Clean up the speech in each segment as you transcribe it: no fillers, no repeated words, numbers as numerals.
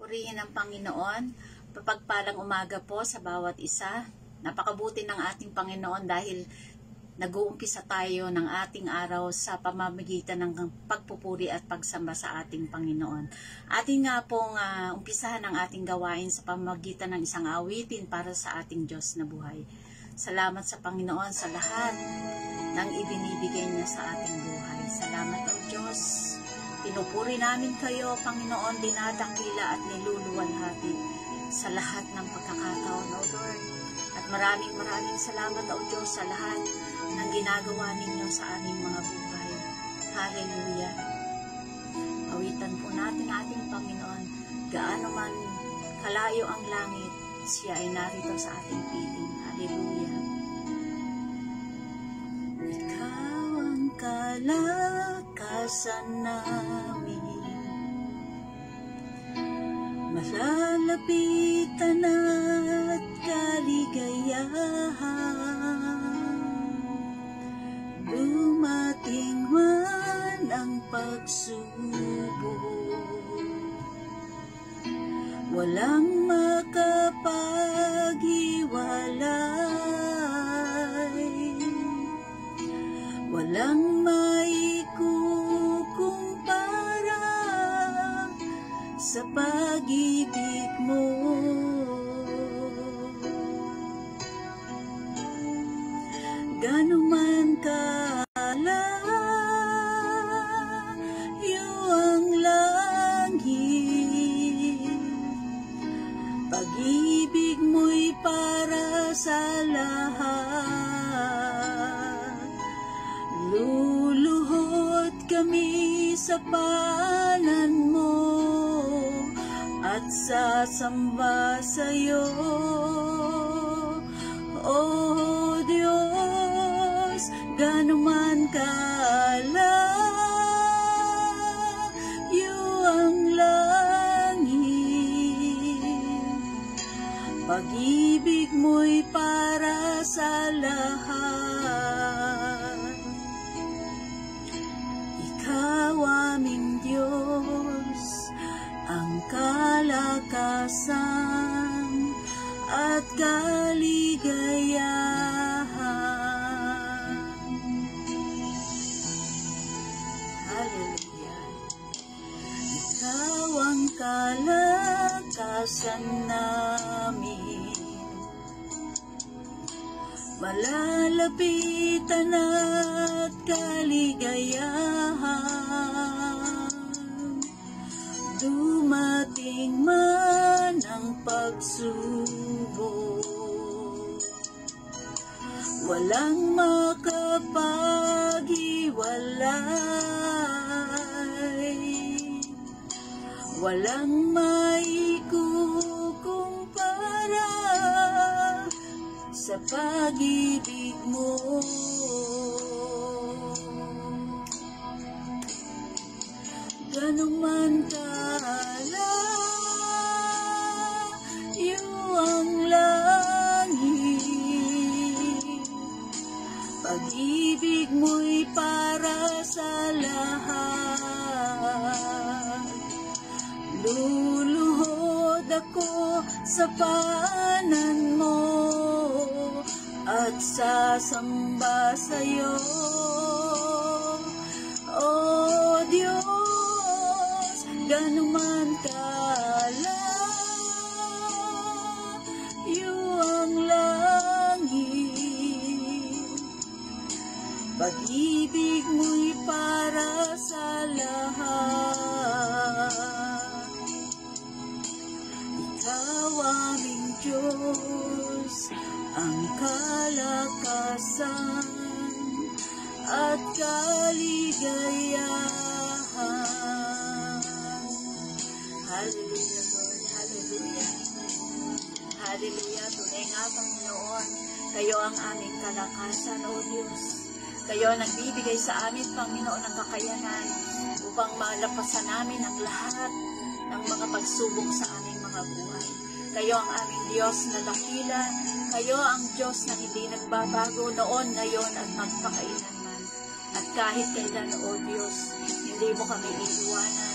Purihin ang Panginoon. Papagpalang umaga po sa bawat isa. Napakabuti ng ating Panginoon dahil nag-uumpisa tayo ng ating araw sa pamamagitan ng pagpupuri at pagsamba sa ating Panginoon. Ating nga pong umpisahan ang ating gawain sa pamamagitan ng isang awitin para sa ating Diyos na buhay. Salamat sa Panginoon sa lahat ng ibinibigay niya sa ating buhay. Salamat o Diyos. Pinupuri namin kayo, Panginoon, dinadakila at niluluwalhati sa lahat ng pagkakataon, O Lord. At maraming salamat, O Diyos, sa lahat ng ginagawa ninyo sa aming mga buhay. Hallelujah. Awitan po natin ating Panginoon. Gaano man kalayo ang langit, siya ay narito sa ating piling. Hallelujah. Ikaw ang kalakasan namin, malalapitan at kaligayahan. Dumating man ang pagsubok, walang makapaghiwalay, walang maikukumpara sa pag-ibig mo. Gaano man kalayo ang langit, pag-ibig mo'y para sa lahat. Luluhod kami sa palad mo at sasamba sa'yo, O Diyos. Gaano man kalayo ang langit, pag-ibig mo'y para sa lahat. Ikaw aming Diyos, ang kalakasan at kaligayahan. Hallelujah. Ikaw ang kalakasan namin, malalapitan at kaligayahan. Dumating man ang pagsubok, walang makapaghiwalay, walang maikukumpara sa pag-ibig mo. Gaano man kalayo ang langit, pag-ibig mo'y para sa lahat. Luluhod ako sa palad mo at sasamba sa'yo, O Diyos. Gaano man kalayo ang langit, pag-ibig mo'y para sa lahat. Ikaw aming Diyos, ang kalakasan at kaligayahan. Hallelujah, Lord. Hallelujah. Hallelujah. Tunay nga, Panginoon, kayo ang aming kalakasan, O Diyos. Kayo ang nagbibigay sa amin, Panginoon, ng kakayanan upang malampasan namin ang lahat ng mga pagsubok sa aming mga buhay. Kayo ang aming Diyos na dakila. Kayo ang Diyos na hindi nagbabago noon, ngayon, at magpakailanman. At kahit kailan, O Diyos, hindi mo kami iiwanan.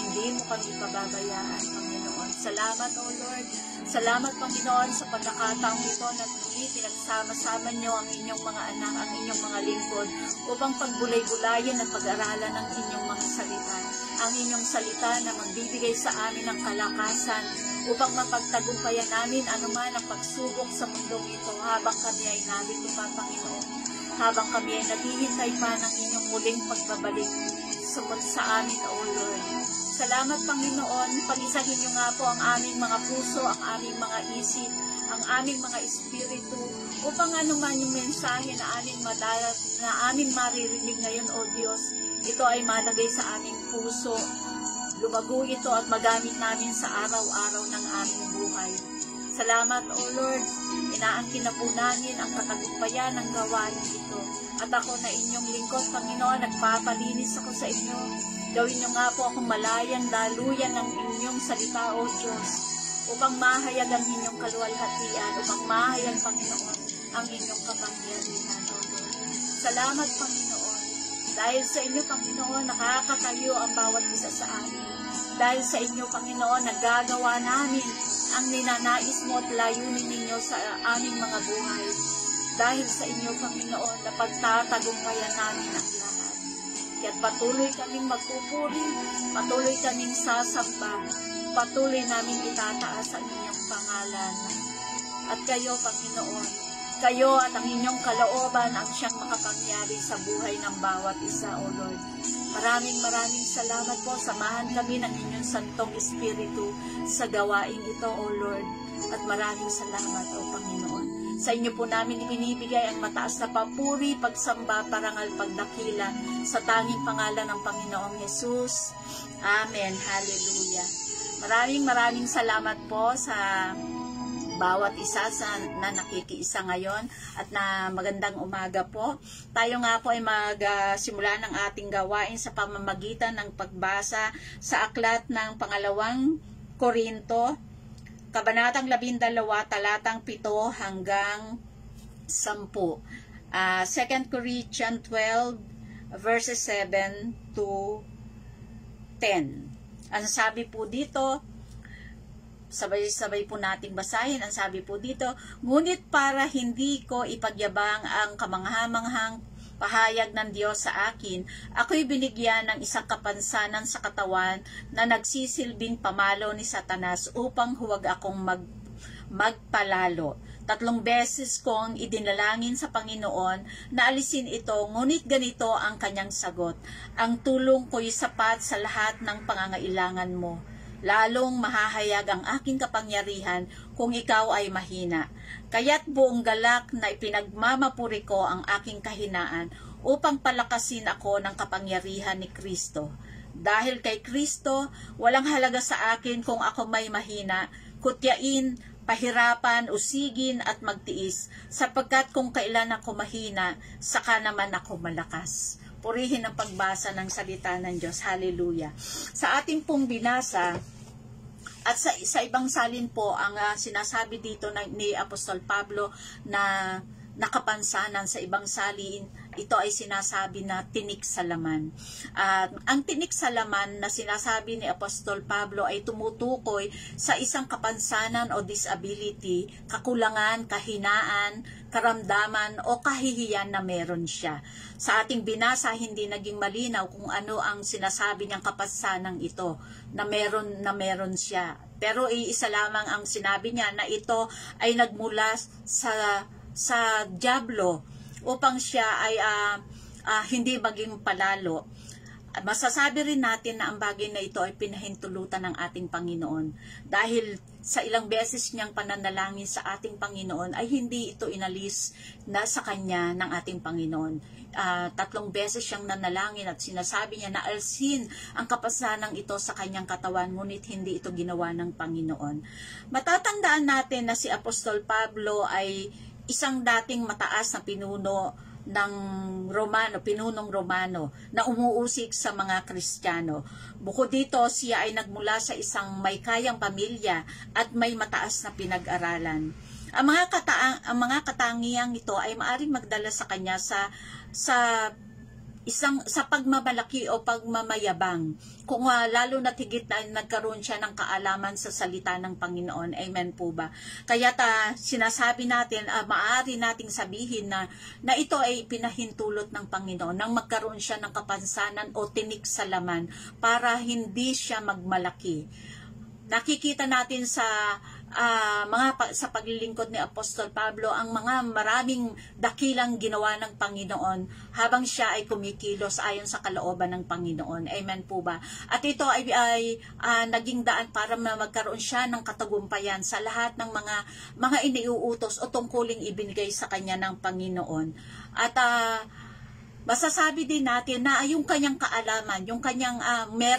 hindi mo kami pababayaan, Panginoon. Salamat, O Lord. Salamat, Panginoon, sa pagkakataong ito na muli pinagsama-sama niyo ang inyong mga anak, ang inyong mga lingkod, upang pagbulay-bulayan at pag-aralan ang inyong mga salita. Ang inyong salita na magbibigay sa amin ng kalakasan upang mapagtagumpayan namin anuman ang pagsubok sa mundong ito habang kami ay narito pa, Panginoon. Habang kami ay naghihintay pa ng inyong muling pagbabalik sumod sa amin, O Lord. Salamat, Panginoon. Pag-isahin niyo nga po ang aming mga puso, ang aming mga isip, ang aming mga espiritu, upang anuman yung mensahe na aming madalat, na aming maririnig ngayon, O Diyos, ito ay malagay sa aming puso. Lumago ito at magamit namin sa araw-araw ng aming buhay. Salamat, O Lord. Inaangkin na po namin ang katagumpayan ng gawain ito. At ako na inyong lingkod, Panginoon, nagpapalinis ako sa inyo. Gawin niyo nga po akong malayan, daluyan ng inyong salita, O Diyos, upang mahayag ang inyong kaluwalhatian, upang mahayag, Panginoon, ang inyong kapangyarihan, O Lord. Salamat, Panginoon. Dahil sa inyo, Panginoon, nakakatayo ang bawat isa sa amin. Dahil sa inyo, Panginoon, nagagawa namin ang ninanais mo at layunin ninyo sa aming mga buhay. Dahil sa inyo, Panginoon, na pagtatagumpayan namin ang lahat. Kaya't patuloy kaming magpupuri, patuloy kaming sasamba, patuloy naming itataas ang inyong pangalan. At kayo, Panginoon, kayo at ang inyong kalooban ang siyang makapangyari sa buhay ng bawat isa, O Lord. Maraming salamat po. Samahan kami ng inyong Santong Espiritu sa gawaing ito, O Lord. At maraming salamat, O Panginoon. Sa inyo po namin ibinibigay ang mataas na papuri, pagsamba, parangal, pagdakila sa tanging pangalan ng Panginoong Hesus. Amen. Hallelujah. Maraming salamat po sa bawat isa na nakikiisa ngayon at na magandang umaga po. Tayo nga po ay magsimula ng ating gawain sa pamamagitan ng pagbasa sa aklat ng pangalawang Korinto, Kabanatang 12, talatang 7 hanggang 10. 2 Corinthians 12, verses 7 to 10. Ang sabi po dito, sabay-sabay po nating basahin. Ang sabi po dito, ngunit para hindi ko ipagyabang ang kamangha-manghang pahayag ng Diyos sa akin, ako'y binigyan ng isang kapansanan sa katawan na nagsisilbing pamalo ni Satanas upang huwag akong magpalalo. 3 beses kong idinalangin sa Panginoon na alisin ito, ngunit ganito ang kanyang sagot, ang tulong ko'y sapat sa lahat ng pangangailangan mo. Lalong mahahayag ang aking kapangyarihan kung ikaw ay mahina. Kaya't buong galak na ipinagmamapuri ko ang aking kahinaan upang palakasin ako ng kapangyarihan ni Kristo. Dahil kay Kristo, walang halaga sa akin kung ako may mahina, kutyain, pahirapan, usigin at magtiis, sapagkat kung kailan ako mahina, saka naman ako malakas. Purihin ang pagbasa ng salita ng Diyos. Hallelujah. Sa ating pong binasa, at sa ibang salin po, ang sinasabi dito ni Apostol Pablo na nakapansanan, sa ibang salin, ito ay sinasabi na tinik sa laman. Ang tinik sa laman na sinasabi ni Apostol Pablo ay tumutukoy sa isang kapansanan o disability, kakulangan, kahinaan, karamdaman o kahihiyan na meron siya. Sa ating binasa, hindi naging malinaw kung ano ang sinasabi niyang kapansanan ito na meron siya. Pero iisa lamang ang sinabi niya na ito ay nagmula sa dyablo upang siya ay hindi maging palalo. Masasabi rin natin na ang bagay na ito ay pinahintulutan ng ating Panginoon. Dahil sa ilang beses niyang pananalangin sa ating Panginoon ay hindi ito inalis na sa kanya ng ating Panginoon. 3 beses siyang nanalangin at sinasabi niya na alsin ang kapansanang ito sa kanyang katawan, ngunit hindi ito ginawa ng Panginoon. Matatandaan natin na si Apostol Pablo ay isang dating mataas na pinuno ng pinunong Romano na umuusik sa mga Kristiyano. Bukod dito, siya ay nagmula sa isang may kayang pamilya at may mataas na pinag-aralan. Ang mga katangiang ito ay maaring magdala sa kanya sa sa pagmamalaki o pagmamayabang, kung lalo na higit na nagkaroon siya ng kaalaman sa salita ng Panginoon. Amen po ba? Kaya sinasabi natin, maaari nating sabihin na ito ay pinahintulot ng Panginoon nang magkaroon siya ng kapansanan o tinik sa laman para hindi siya magmalaki. Nakikita natin sa sa paglilingkod ni Apostol Pablo ang mga maraming dakilang ginawa ng Panginoon habang siya ay kumikilos ayon sa kalooban ng Panginoon. Amen po ba? At ito ay naging daan para magkaroon siya ng katagumpayan sa lahat ng mga iniuutos o tungkuling ibinigay sa kanya ng Panginoon. At masasabi din natin na yung kanyang kaalaman, yung kanyang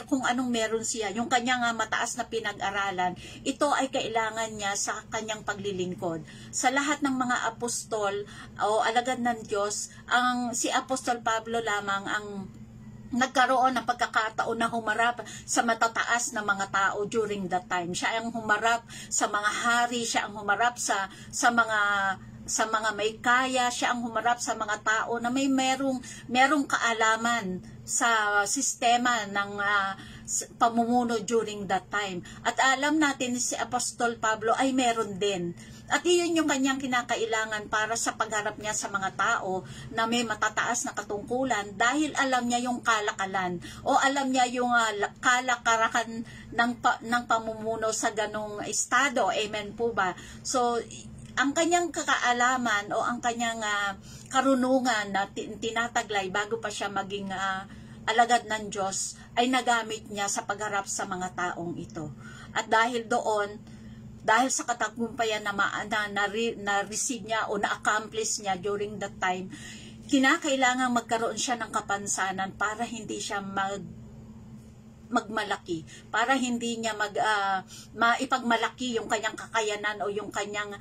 kung anong meron siya, yung kanyang mataas na pinag-aralan, ito ay kailangan niya sa kanyang paglilingkod. Sa lahat ng mga apostol o alagad ng Diyos, si Apostol Pablo lamang ang nagkaroon ng pagkakataon na humarap sa matataas na mga tao during that time. Siya ang humarap sa mga hari, siya ang humarap sa mga may kaya, siya ang humarap sa mga tao na merong kaalaman sa sistema ng pamumuno during that time. At alam natin si Apostol Pablo ay meron din. At iyon yung kanyang kinakailangan para sa pagharap niya sa mga tao na may matataas na katungkulan dahil alam niya yung kalakalan o alam niya yung kalakarakan ng pamumuno sa ganong estado. Amen po ba? So, ang kanyang kakaalaman o ang kanyang karunungan na tinataglay bago pa siya maging alagad ng Diyos ay nagamit niya sa pagharap sa mga taong ito. At dahil sa katagumpayan na na-receive niya o na-accomplish niya during that time, kinakailangan magkaroon siya ng kapansanan para hindi siya magmalaki, para hindi niya maipagmalaki yung kanyang kakayanan o yung kanyang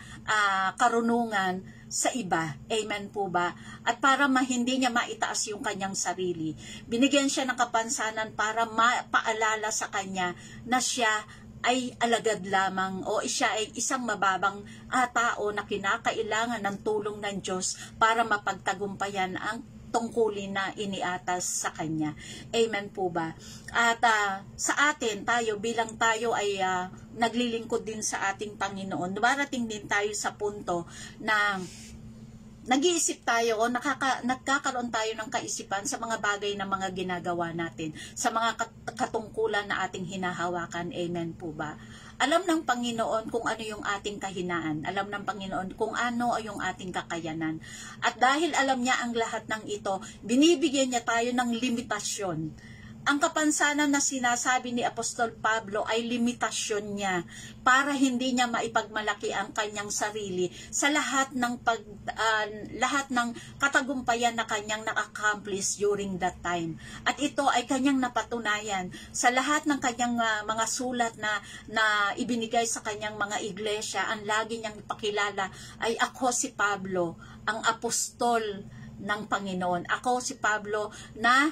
karunungan sa iba. Amen po ba? At para hindi niya maitaas yung kanyang sarili. Binigyan siya ng kapansanan para mapaalala sa kanya na siya ay alagad lamang o siya ay isang mababang tao na kinakailangan ng tulong ng Diyos para mapagtagumpayan ang tungkulin na iniatas sa kanya. Amen po ba? At sa atin, bilang tayo ay naglilingkod din sa ating Panginoon, dumarating din tayo sa punto na nag-iisip tayo o nagkakaroon tayo ng kaisipan sa mga bagay na mga ginagawa natin, sa mga katungkulan na ating hinahawakan. Amen po ba? Alam ng Panginoon kung ano yung ating kahinaan. Alam ng Panginoon kung ano ay yung ating kakayanan. At dahil alam niya ang lahat ng ito, binibigyan niya tayo ng limitasyon. Ang kapansanan na sinasabi ni Apostol Pablo ay limitasyon niya para hindi niya maipagmalaki ang kanyang sarili sa lahat ng katagumpayan na kanyang na-accomplish during that time. At ito ay kanyang napatunayan sa lahat ng kanyang mga sulat na ibinigay sa kanyang mga iglesia. Ang lagi niyang pakilala ay ako si Pablo, ang apostol ng Panginoon. Ako si Pablo na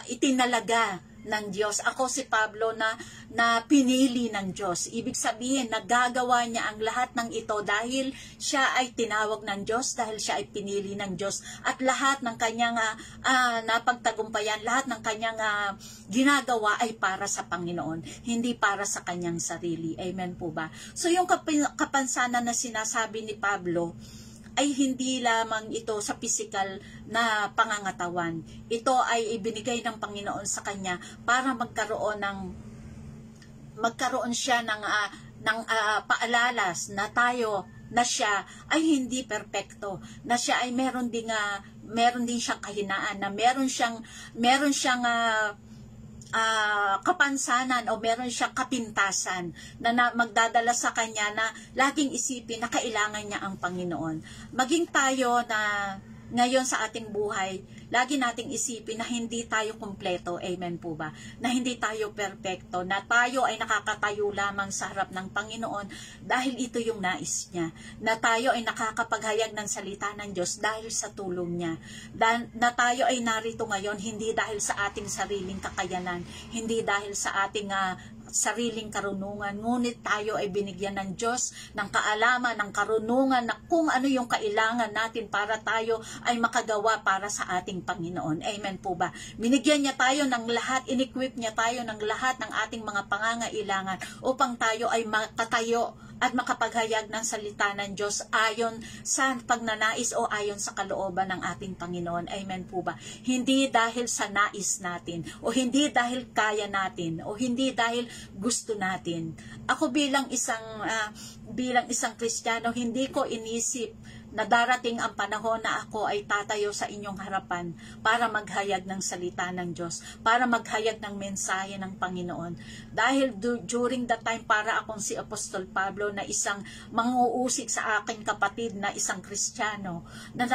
itinalaga ng Diyos. Ako si Pablo na pinili ng Diyos. Ibig sabihin, nagagawa niya ang lahat ng ito dahil siya ay tinawag ng Diyos, dahil siya ay pinili ng Diyos. At lahat ng kanyang napagtagumpayan, lahat ng kanyang ginagawa ay para sa Panginoon, hindi para sa kanyang sarili. Amen po ba? So yung kapansanan na sinasabi ni Pablo, ay hindi lamang ito sa physical na pangangatawan. Ito ay ibinigay ng Panginoon sa kanya para magkaroon siya ng paalalas na siya ay hindi perpekto, na siya ay meron din siyang kahinaan, na meron siyang kapansanan o meron siyang kapintasan na magdadala sa kanya na laging isipin na kailangan niya ang Panginoon. Maging tayo na ngayon sa ating buhay, lagi nating isipin na hindi tayo kumpleto. Amen po ba? Na hindi tayo perpekto, na tayo ay nakakatayo lamang sa harap ng Panginoon dahil ito yung nais niya. Na tayo ay nakakapaghayag ng salita ng Diyos dahil sa tulong niya. Na tayo ay narito ngayon hindi dahil sa ating sariling kakayanan, hindi dahil sa ating sariling karunungan, ngunit tayo ay binigyan ng Diyos ng kaalaman, ng karunungan na kung ano yung kailangan natin para tayo ay makagawa para sa ating Panginoon. Amen po ba? Binigyan niya tayo ng lahat, in-equip niya tayo ng lahat ng ating mga pangangailangan upang tayo ay makatayo at makapaghayag ng salita ng Diyos ayon sa pagnanais o ayon sa kalooban ng ating Panginoon. Amen po ba? Hindi dahil sa nais natin, o hindi dahil kaya natin, o hindi dahil gusto natin. Ako bilang isang Kristiyano, hindi ko inisip na darating ang panahon na ako ay tatayo sa inyong harapan para maghayag ng salita ng Diyos, para maghayag ng mensahe ng Panginoon. Dahil during that time, para akong si Apostol Pablo na isang manguusig sa aking kapatid na isang Kristiyano, na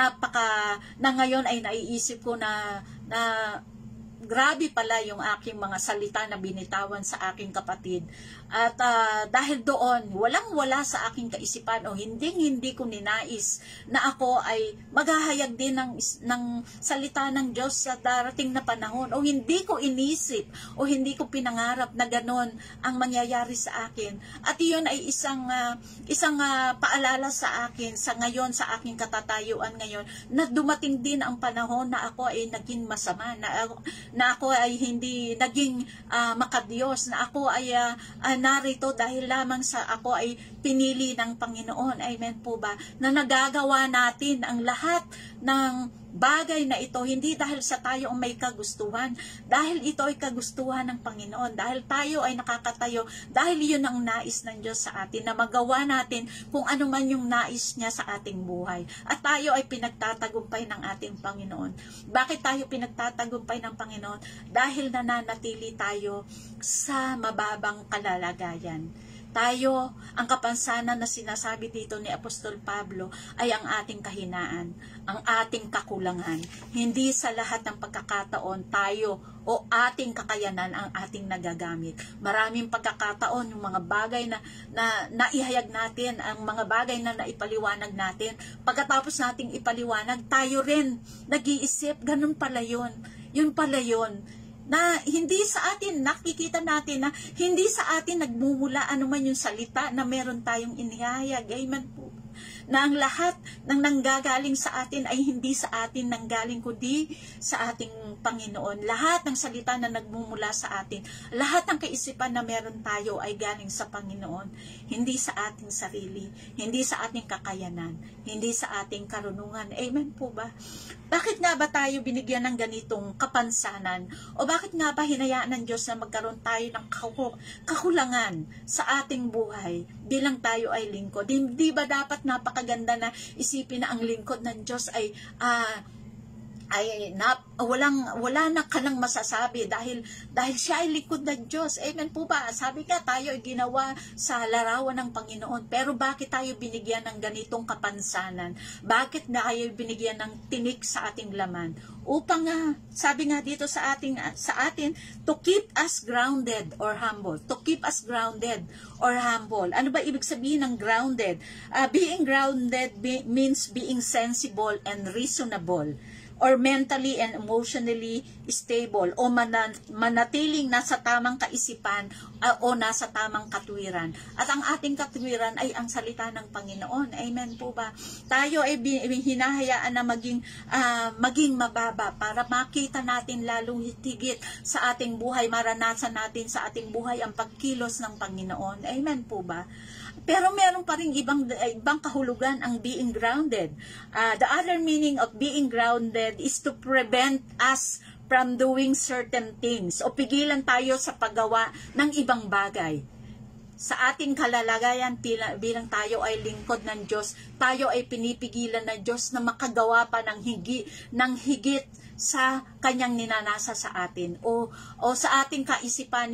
ngayon ay naiisip ko na grabe pala yung aking mga salita na binitawan sa aking kapatid. At dahil doon, walang-wala sa aking kaisipan o hindi ko ninais na ako ay maghahayag din ng salita ng Diyos sa darating na panahon. O hindi ko inisip o hindi ko pinangarap na ganon ang mangyayari sa akin. At iyon ay isang paalala sa akin sa ngayon, sa aking katatayuan ngayon, na dumating din ang panahon na ako ay naging masama, na ako ay hindi naging makadiyos, na ako ay narito dahil lamang sa ako ay pinili ng Panginoon. Amen po ba? Na nagagawa natin ang lahat ng bagay na ito, hindi dahil sa tayo ang may kagustuhan, dahil ito ay kagustuhan ng Panginoon, dahil tayo ay nakakatayo, dahil yun ang nais ng Diyos sa atin, na magawa natin kung ano man yung nais niya sa ating buhay. At tayo ay pinagtatagumpay ng ating Panginoon. Bakit tayo pinagtatagumpay ng Panginoon? Dahil nananatili tayo sa mababang kalalagayan. Tayo, ang kapansanan na sinasabi dito ni Apostol Pablo ay ang ating kahinaan, ang ating kakulangan. Hindi sa lahat ng pagkakataon tayo o ating kakayanan ang ating nagagamit. Maraming pagkakataon, yung mga bagay na naihayag natin, ang mga bagay na naipaliwanag natin, pagkatapos nating ipaliwanag, tayo rin nag-iisip, ganun pala yun. Yun pala yun. Na hindi sa atin, nakikita natin na hindi sa atin nagmumula anuman yung salita na meron tayong inihayag. Amen po. Na ang lahat ng nanggagaling sa atin ay hindi sa atin nanggaling kundi sa ating Panginoon. Lahat ng salita na nagmumula sa atin, lahat ng kaisipan na meron tayo ay galing sa Panginoon. Hindi sa ating sarili, hindi sa ating kakayanan, hindi sa ating karunungan. Amen po ba? Bakit nga ba tayo binigyan ng ganitong kapansanan? O bakit nga ba hinayaan ng Diyos na magkaroon tayo ng kakulangan sa ating buhay bilang tayo ay lingkod? Hindi ba dapat napakaganda na isipin na ang lingkod ng Diyos ay wala na ka nang masasabi dahil siya ay lingkod ng Diyos. Amen po ba? Sabi ka, tayo ay ginawa sa larawan ng Panginoon. Pero bakit tayo binigyan ng ganitong kapansanan? Bakit na tayo binigyan ng tinik sa ating laman? Upang sabi nga dito sa atin, to keep us grounded or humble. To keep us grounded or humble. Ano ba ibig sabihin ng grounded? Being grounded means being sensible and reasonable, or mentally and emotionally stable, o manatiling nasa tamang kaisipan o nasa tamang katwiran. At ang ating katwiran ay ang salita ng Panginoon. Amen po ba? Tayo ay hinahayaan na maging mababa para makita natin lalong higit sa ating buhay, maranasan natin sa ating buhay ang pagkilos ng Panginoon. Amen po ba? Pero meron pa rin ibang kahulugan ang being grounded. The other meaning of being grounded is to prevent us from doing certain things, o pigilan tayo sa paggawa ng ibang bagay. Sa ating kalalagayan bilang tayo ay lingkod ng Diyos, tayo ay pinipigilan ng Diyos na makagawa pa ng higit sa kanyang ninanasa sa atin, o sa ating kaisipan,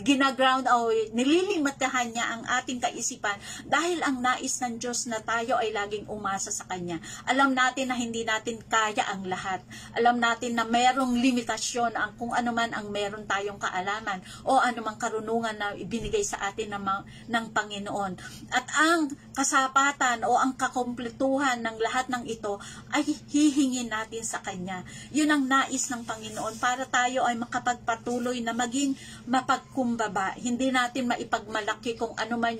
ginaground o nililimitahan niya ang ating kaisipan dahil ang nais ng Diyos na tayo ay laging umasa sa Kanya. Alam natin na hindi natin kaya ang lahat. Alam natin na mayroong limitasyon ang kung ano man ang meron tayong kaalaman o anumang karunungan na ibinigay sa atin ng Panginoon. At ang kasapatan o ang kakumpletuhan ng lahat ng ito ay hihingin natin sa Kanya. Yun ang nais ng Panginoon para tayo ay makapagpatuloy na maging mapagkumbaba. Hindi natin maipagmalaki kung ano man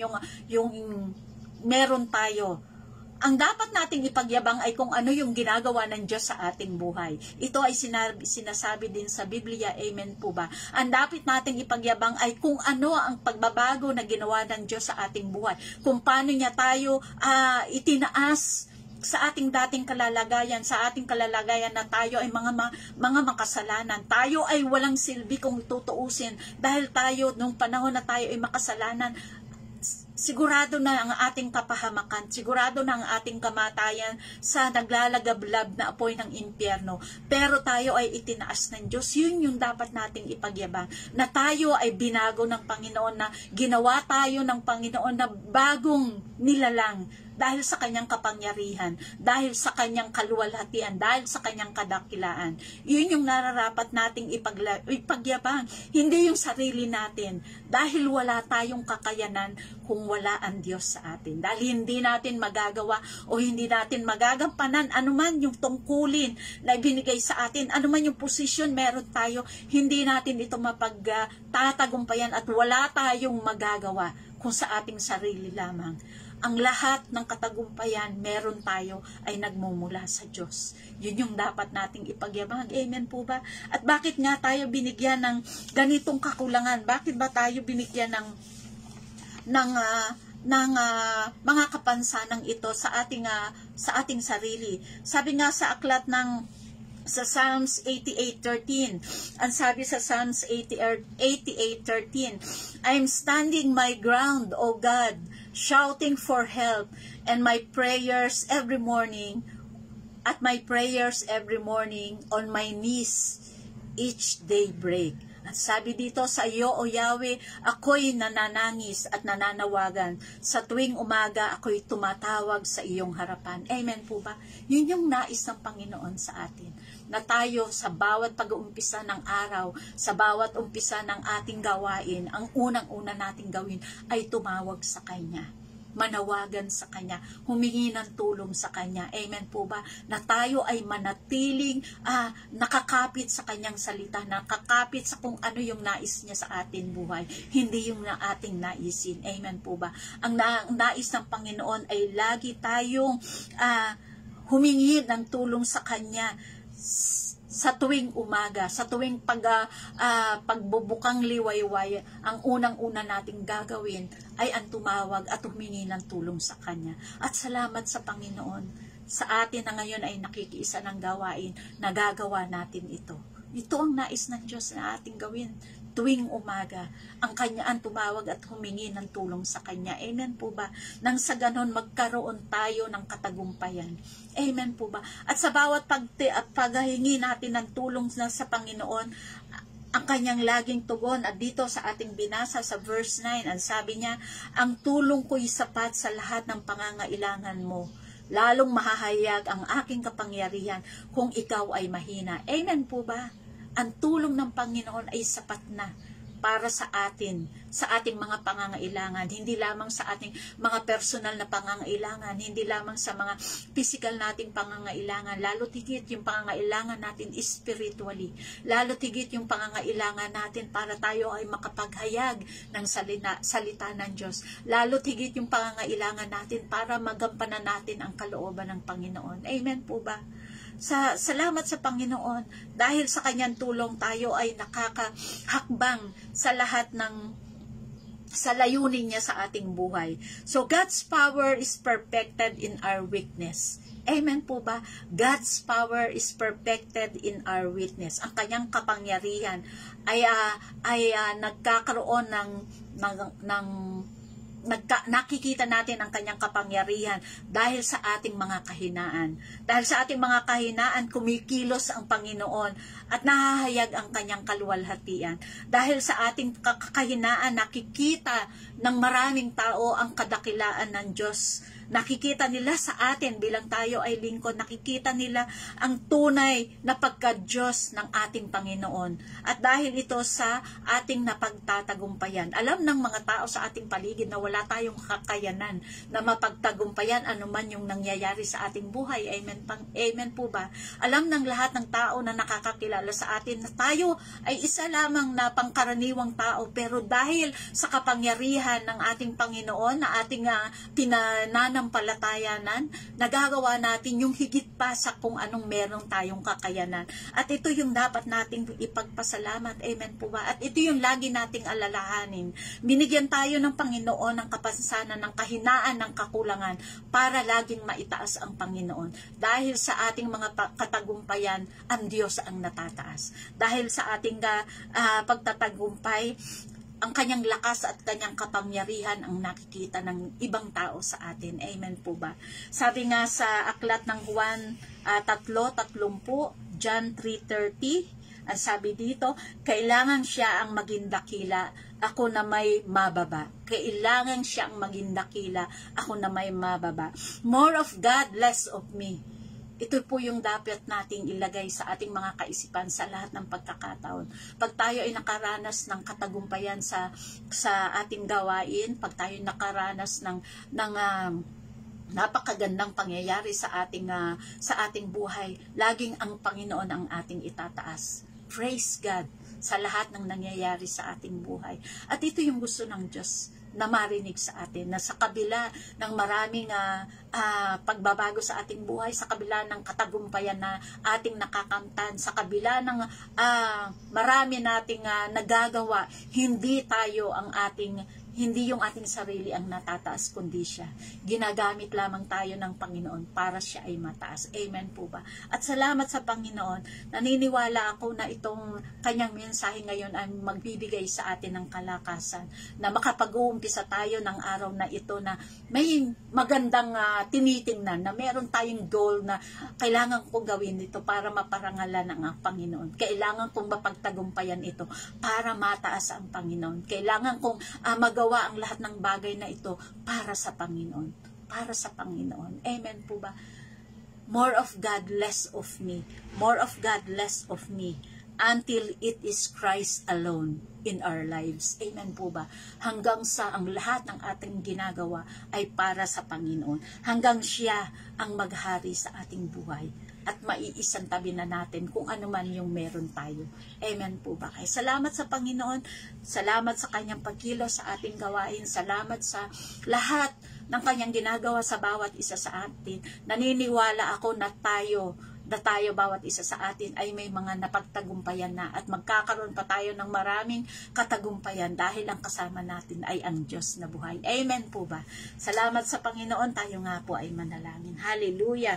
yung meron tayo. Ang dapat nating ipagyabang ay kung ano yung ginagawa ng Diyos sa ating buhay. Ito ay sinasabi din sa Biblia, amen po ba? Ang dapat nating ipagyabang ay kung ano ang pagbabago na ginawa ng Diyos sa ating buhay. Kung paano niya tayo itinaas sa ating dating kalalagayan, sa ating kalalagayan na tayo ay mga makasalanan. Tayo ay walang silbi kung tutuusin dahil tayo nung panahon na tayo ay makasalanan, sigurado na ang ating kapahamakan, sigurado na ang ating kamatayan sa naglalagablab na apoy ng impyerno. Pero tayo ay itinaas ng Diyos. Yun yung dapat nating ipagyabang. Na tayo ay binago ng Panginoon, na ginawa tayo ng Panginoon na bagong nilalang dahil sa kanyang kapangyarihan, dahil sa kanyang kaluwalhatian, dahil sa kanyang kadakilaan. Yun yung nararapat nating ipagyabang, hindi yung sarili natin, dahil wala tayong kakayanan kung wala ang Diyos sa atin. Dahil hindi natin magagawa o hindi natin magagampanan anuman yung tungkulin na ibinigay sa atin, anuman yung posisyon meron tayo, hindi natin ito mapagtatagumpayan at wala tayong magagawa kung sa ating sarili lamang. Ang lahat ng katagumpayan meron tayo ay nagmumula sa Diyos. Yun yung dapat nating ipagyabang. Amen po ba? At bakit nga tayo binigyan ng ganitong kakulangan? Bakit ba tayo binigyan ng mga kapansanang ito sa ating sarili? Sabi nga sa aklat sa Psalms 88:13. Ang sabi sa Psalms 88:13, I'm standing my ground, O God, shouting for help, and my prayers every morning, on my knees each day break. At sabi dito sa iyo, O Yahweh, ako'y nananangis at nananawagan. Sa tuwing umaga, ako'y tumatawag sa iyong harapan. Amen po ba? Yun yung nais ng Panginoon sa atin. Na tayo sa bawat pag-uumpisa ng araw, sa bawat umpisa ng ating gawain, ang unang-una nating gawin ay tumawag sa Kanya. Manawagan sa Kanya, humingi ng tulong sa Kanya. Amen po ba? Na tayo ay manatiling nakakapit sa Kanyang salita, nakakapit sa kung ano yung nais niya sa ating buhay, hindi yung na ating naisin. Amen po ba? Ang nais ng Panginoon ay lagi tayong humingi ng tulong sa Kanya sa tuwing umaga, sa tuwing pagbubukang liwayway. Ang unang-una nating gagawin ay ang tumawag at humingi ng tulong sa Kanya. At salamat sa Panginoon, sa atin na ngayon ay nakikiisa ng gawain, nagagawa natin ito. Ito ang nais ng Diyos na ating gawin tuwing umaga, ang tumawag at humingi ng tulong sa Kanya. Amen po ba? Nang sa ganon magkaroon tayo ng katagumpayan. Amen po ba? At sa bawat paghingi natin ng tulong na sa Panginoon, ang Kanyang laging tugon. At dito sa ating binasa sa verse 9, ang sabi niya, ang tulong ko'y sapat sa lahat ng pangangailangan mo. Lalong mahahayag ang aking kapangyarihan kung ikaw ay mahina. Amen po ba? Ang tulong ng Panginoon ay sapat na para sa atin, sa ating mga pangangailangan, hindi lamang sa ating mga personal na pangangailangan, hindi lamang sa mga physical nating pangangailangan, lalo tigit yung pangangailangan natin spiritually, lalo tigit yung pangangailangan natin para tayo ay makapaghayag ng salita ng Diyos, lalo tigit yung pangangailangan natin para magampanan natin ang kalooban ng Panginoon. Amen po ba? Salamat sa Panginoon dahil sa Kanyang tulong tayo ay nakakahakbang sa lahat sa layunin niya sa ating buhay. So God's power is perfected in our weakness. Amen po ba? God's power is perfected in our weakness. Ang Kanyang kapangyarihan ay nagkakaroon nakikita natin ang Kanyang kapangyarihan dahil sa ating mga kahinaan. Dahil sa ating mga kahinaan, kumikilos ang Panginoon at nahahayag ang Kanyang kaluwalhatian. Dahil sa ating kahinaan, nakikita ng maraming tao ang kadakilaan ng Diyos Nakikita nila sa atin bilang tayo ay lingkod, nakikita nila ang tunay na pagka-Diyos ng ating Panginoon. At dahil ito sa ating napagtatagumpayan, alam ng mga tao sa ating paligid na wala tayong kakayanan na mapagtagumpayan anuman yung nangyayari sa ating buhay. Amen, amen po ba? Alam ng lahat ng tao na nakakakilala sa atin na tayo ay isa lamang na pangkaraniwang tao, pero dahil sa kapangyarihan ng ating Panginoon na ating pinananampalatayanan, nagagawa natin yung higit pa sa kung anong meron tayong kakayanan. At ito yung dapat nating ipagpasalamat. Amen po ba? At ito yung lagi nating alalahanin. Binigyan tayo ng Panginoon ng kapansanan, ng kahinaan, ng kakulangan para laging maitaas ang Panginoon. Dahil sa ating mga katagumpayan, ang Diyos ang natataas. Dahil sa ating pagtatagumpay, ang kanyang lakas at kanyang kapangyarihan ang nakikita ng ibang tao sa atin. Amen po ba? Sabi nga sa aklat ng Juan 3:30, John 3:30, ang sabi dito, kailangan siya ang maging dakila, ako na may mababa. Kailangan siya ang maging dakila, ako na may mababa. More of God, less of me. Ito po yung dapat nating ilagay sa ating mga kaisipan sa lahat ng pagkakataon. Pag tayo ay nakaranas ng katagumpayan sa ating gawain, pag tayo nakaranas ng napakagandang pangyayari sa ating buhay, laging ang Panginoon ang ating itataas. Praise God sa lahat ng nangyayari sa ating buhay. At ito yung gusto ng Diyos na marinig sa atin, na sa kabila ng maraming pagbabago sa ating buhay, sa kabila ng katagumpayan na ating nakakamtan, sa kabila ng marami nating nagagawa, hindi yung ating sarili ang natataas, kundi siya. Ginagamit lamang tayo ng Panginoon para siya ay mataas. Amen po ba? At salamat sa Panginoon. Naniniwala ako na itong kanyang mensahe ngayon ay magbibigay sa atin ng kalakasan, na makapag-uumpisa tayo ng araw na ito na may magandang tinitingnan, na meron tayong goal na kailangan kong gawin ito para maparangalan ng Panginoon. Kailangan kong mapagtagumpayan ito para mataas ang Panginoon. Kailangan kong magawa ang lahat ng bagay na ito para sa Panginoon. Para sa Panginoon. Amen po ba? More of God, less of me. More of God, less of me. Until it is Christ alone in our lives. Amen po ba? Hanggang sa ang lahat ng ating ginagawa ay para sa Panginoon. Hanggang siya ang maghari sa ating buhay. At maiisang tabi na natin kung ano man yung meron tayo. Amen po ba? Kaya salamat sa Panginoon. Salamat sa kanyang pagkilos sa ating gawain. Salamat sa lahat ng kanyang ginagawa sa bawat isa sa atin. Naniniwala ako na tayo bawat isa sa atin ay may mga napagtagumpayan na, at magkakaroon pa tayo ng maraming katagumpayan dahil ang kasama natin ay ang Diyos na buhay. Amen po ba? Salamat sa Panginoon. Tayo nga po ay manalangin. Hallelujah!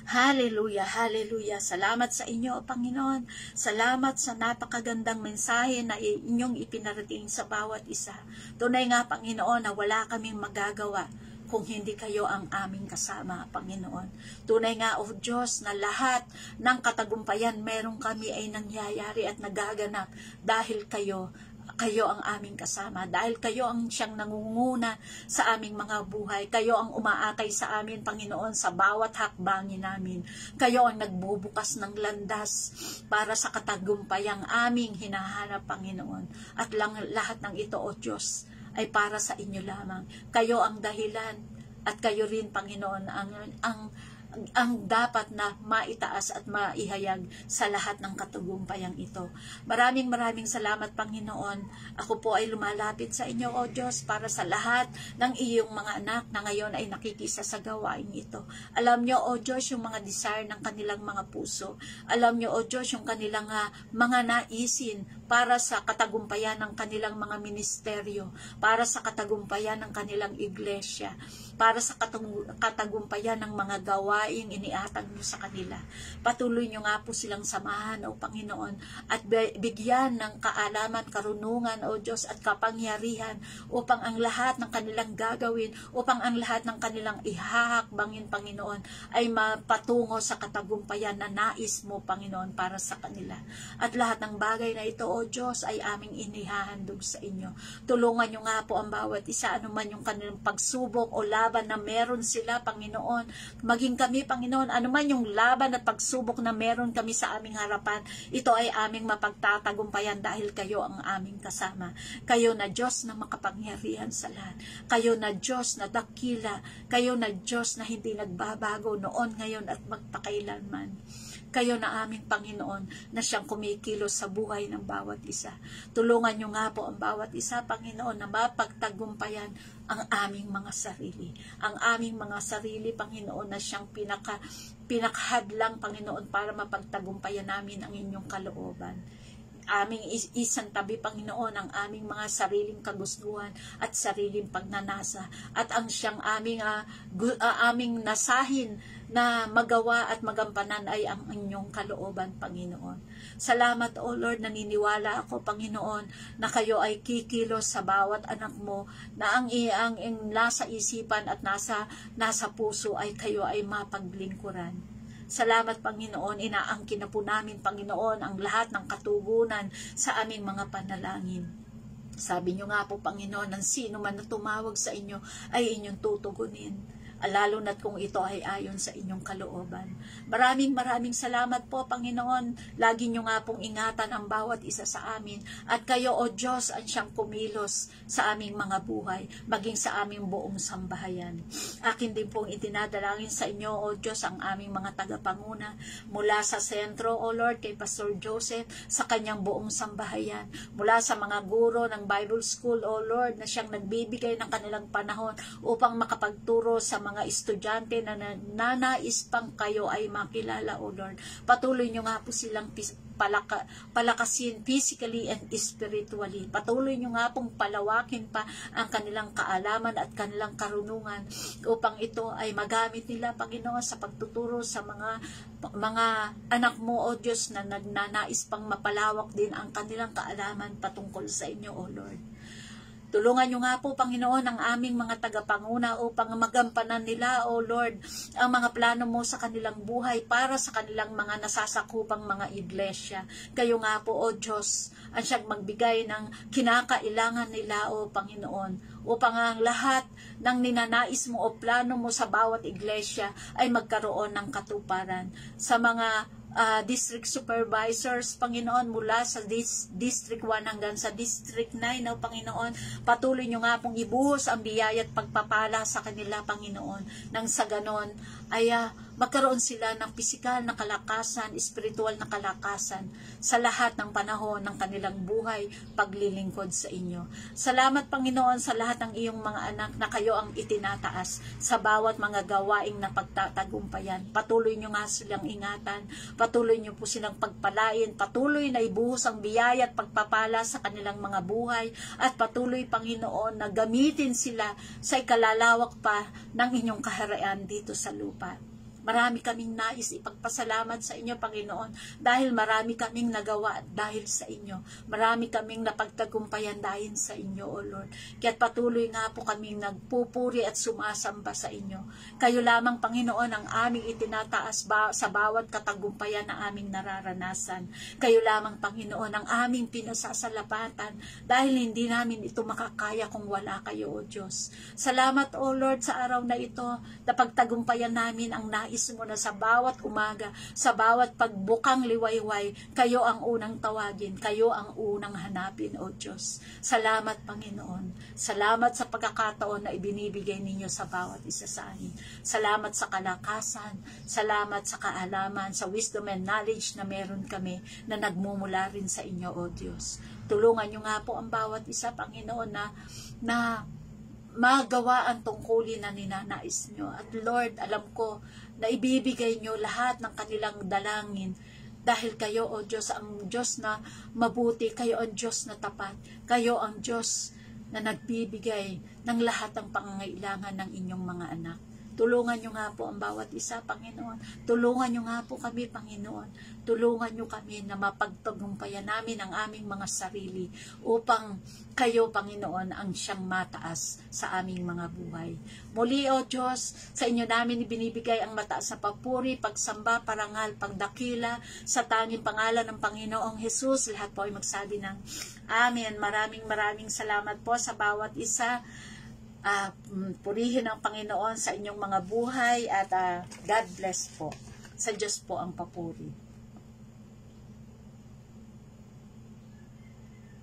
Hallelujah, hallelujah. Salamat sa inyo, Panginoon. Salamat sa napakagandang mensahe na inyong ipinarating sa bawat isa. Tunay nga, Panginoon, na wala kaming magagawa kung hindi kayo ang aming kasama, Panginoon. Tunay nga, O Diyos, na lahat ng katagumpayan meron kami ay nangyayari at nagaganap dahil kayo ang aming kasama, dahil kayo ang siyang nangunguna sa aming mga buhay, kayo ang umaakay sa amin, Panginoon, sa bawat hakbangin namin, kayo ang nagbubukas ng landas para sa katagumpayang aming hinahanap, Panginoon, at lahat ng ito, O Diyos, ay para sa inyo lamang. Kayo ang dahilan, at kayo rin, Panginoon, ang dapat na maitaas at maihayag sa lahat ng katagumpayang ito. Maraming salamat, Panginoon. Ako po ay lumalapit sa inyo, O Diyos, para sa lahat ng iyong mga anak na ngayon ay nakikisa sa gawain ito. Alam nyo, O Diyos, yung mga desire ng kanilang mga puso. Alam nyo, O Diyos, yung kanilang mga naisin para sa katagumpayan ng kanilang mga ministeryo, para sa katagumpayan ng kanilang iglesia, para sa katagumpayan ng mga gawain gawaing iniatag nyo sa kanila. Patuloy nyo nga po silang samahan, O Panginoon, at bigyan ng kaalaman, karunungan, O Diyos, at kapangyarihan upang ang lahat ng kanilang gagawin, upang ang lahat ng kanilang ihahakbangin, Panginoon, ay mapatungo sa katagumpayan na nais mo, Panginoon, para sa kanila. At lahat ng bagay na ito, O Diyos, ay aming inihahandog sa inyo. Tulungan nyo nga po ang bawat isa, anuman yung kanilang pagsubok o laban na meron sila, Panginoon. Maging kami, Panginoon, anuman yung laban at pagsubok na meron kami sa aming harapan, ito ay aming mapagtatagumpayan dahil kayo ang aming kasama. Kayo na Diyos na makapangyarihan sa lahat. Kayo na Diyos na dakila. Kayo na Diyos na hindi nagbabago noon, ngayon at magpakailanman. Kayo na aming Panginoon na siyang kumikilos sa buhay ng bawat isa. Tulungan nyo nga po ang bawat isa, Panginoon, na mapagtagumpayan ang aming mga sarili. Ang aming mga sarili, Panginoon, na siyang pinakahadlang, Panginoon, para mapagtagumpayan namin ang inyong kalooban. Aming isang tabi, Panginoon, ang aming mga sariling kagustuhan at sariling pagnanasa. At ang siyang aming nasahin na magawa at magampanan ay ang inyong kalooban, Panginoon. Salamat, O Lord, naniniwala ako, Panginoon, na kayo ay kikilos sa bawat anak mo, na ang nasa isipan at nasa puso ay kayo ay mapaglingkuran. Salamat, Panginoon, inaangkin na po namin, Panginoon, ang lahat ng katugunan sa aming mga panalangin. Sabi nyo nga po, Panginoon, ng sino man na tumawag sa inyo ay inyong tutugunin. Lalo na't kung ito ay ayon sa inyong kalooban. Maraming salamat po, Panginoon. Lagi nyo nga pong ingatan ang bawat isa sa amin. At kayo, O Diyos, ang siyang kumilos sa aming mga buhay, maging sa aming buong sambahayan. Akin din pong itinadalangin sa inyo, O Diyos, ang aming mga tagapanguna mula sa sentro, O Lord, kay Pastor Joseph, sa kanyang buong sambahayan. Mula sa mga guro ng Bible School, O Lord, na siyang nagbibigay ng kanilang panahon upang makapagturo sa mga estudyante na nanais pang kayo ay makilala, O Lord. Patuloy nyo nga po silang palakasin physically and spiritually. Patuloy nyo nga pong palawakin pa ang kanilang kaalaman at kanilang karunungan upang ito ay magamit nila, Panginoon, sa pagtuturo sa mga anak mo, O Diyos, na nagnanais pang mapalawak din ang kanilang kaalaman patungkol sa inyo, O Lord. Tulungan nyo nga po, Panginoon, ang aming mga tagapanguna upang magampanan nila, O Lord, ang mga plano mo sa kanilang buhay para sa kanilang mga nasasakupang mga iglesia. Kayo nga po, O Diyos, ang siyang magbigay ng kinakailangan nila, O Panginoon, upang ang lahat ng ninanais mo o plano mo sa bawat iglesia ay magkaroon ng katuparan. Sa mga district supervisors, Panginoon, mula sa District 1 hanggang sa District 9, O Panginoon, patuloy nyo nga pong ibuhos ang biyaya at pagpapala sa kanila, Panginoon, nang sa ganon ay magkaroon sila ng pisikal na kalakasan, spiritual na kalakasan sa lahat ng panahon ng kanilang buhay, paglilingkod sa inyo. Salamat, Panginoon, sa lahat ng iyong mga anak na kayo ang itinataas sa bawat mga gawaing na pagtatagumpayan. Patuloy nyo nga silang ingatan, patuloy nyo po silang pagpalain, patuloy na ibuhos ang biyaya at pagpapala sa kanilang mga buhay, at patuloy, Panginoon, na gamitin sila sa ikalalawak pa ng inyong kaharian dito sa lupa. Marami kaming nais ipagpasalamat sa inyo, Panginoon, dahil marami kaming nagawa dahil sa inyo. Marami kaming napagtagumpayan dahil sa inyo, O Lord. Kaya't patuloy nga po kaming nagpupuri at sumasamba sa inyo. Kayo lamang, Panginoon, ang aming itinataas sa bawat katagumpayan na aming nararanasan. Kayo lamang, Panginoon, ang aming pinasasalamatan dahil hindi namin ito makakaya kung wala kayo, O Diyos. Salamat, O Lord, sa araw na ito na pagtagumpayan namin ang nais mo na sa bawat umaga, sa bawat pagbukang liwayway, kayo ang unang tawagin, kayo ang unang hanapin, O Diyos. Salamat, Panginoon. Salamat sa pagkakataon na ibinibigay ninyo sa bawat isa sa amin. Salamat sa kalakasan, salamat sa kaalaman, sa wisdom and knowledge na meron kami na nagmumula rin sa inyo, O Diyos. Tulungan nyo nga po ang bawat isa, Panginoon, na magawa ang tungkulin na ninanais nyo. At Lord, alam ko na ibibigay nyo lahat ng kanilang dalangin dahil kayo, O Diyos, ang Diyos na mabuti, kayo ang Diyos na tapat, kayo ang Diyos na nagbibigay ng lahat ng pangangailangan ng inyong mga anak. Tulungan nyo nga po ang bawat isa, Panginoon. Tulungan nyo nga po kami, Panginoon. Tulungan nyo kami na mapagtagumpayan namin ang aming mga sarili upang kayo, Panginoon, ang siyang mataas sa aming mga buhay. Muli, O Diyos, sa inyo namin ibinibigay ang mataas na papuri, pagsamba, parangal, pagdakila sa tanging pangalan ng Panginoong Hesus. Lahat po ay magsabi ng Amen. Maraming salamat po sa bawat isa. Purihin ang Panginoon sa inyong mga buhay at God bless po. Sa Diyos po ang papuri.